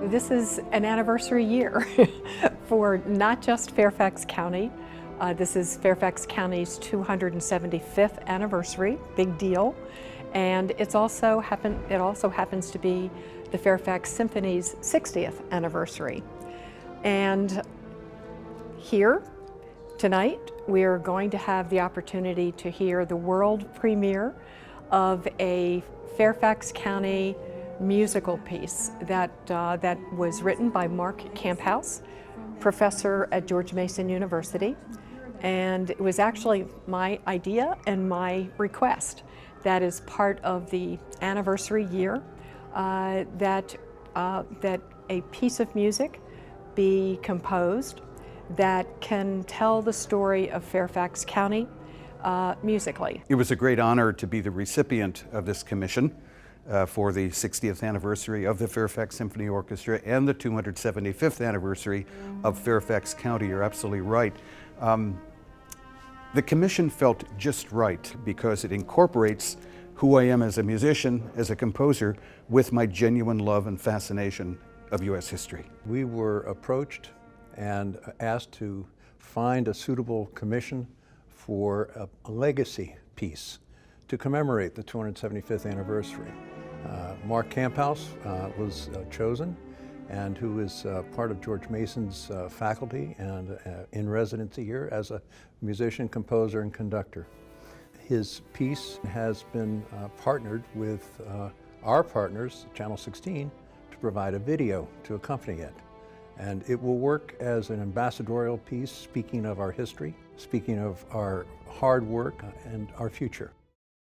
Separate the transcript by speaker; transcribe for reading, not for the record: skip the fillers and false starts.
Speaker 1: This is an anniversary year for not just Fairfax County. This is Fairfax County's 275th anniversary, big deal. And it also happens to be the Fairfax Symphony's 60th anniversary. And here tonight, we are going to have the opportunity to hear the world premiere of a Fairfax County musical piece that was written by Mark Camphouse, professor at George Mason University. And it was actually my idea and my request that is part of the anniversary year that a piece of music be composed that can tell the story of Fairfax County musically.
Speaker 2: It was a great honor to be the recipient of this commission for the 60th anniversary of the Fairfax Symphony Orchestra and the 275th anniversary of Fairfax County. You're absolutely right. The commission felt just right because it incorporates who I am as a musician, as a composer, with my genuine love and fascination of U.S. history.
Speaker 3: We were approached and asked to find a suitable commission for a legacy piece to commemorate the 275th anniversary. Mark Camphouse was chosen, and who is part of George Mason's faculty and in residency here as a musician, composer, and conductor. His piece has been partnered with our partners, Channel 16, to provide a video to accompany it. And it will work as an ambassadorial piece, speaking of our history, speaking of our hard work and our future.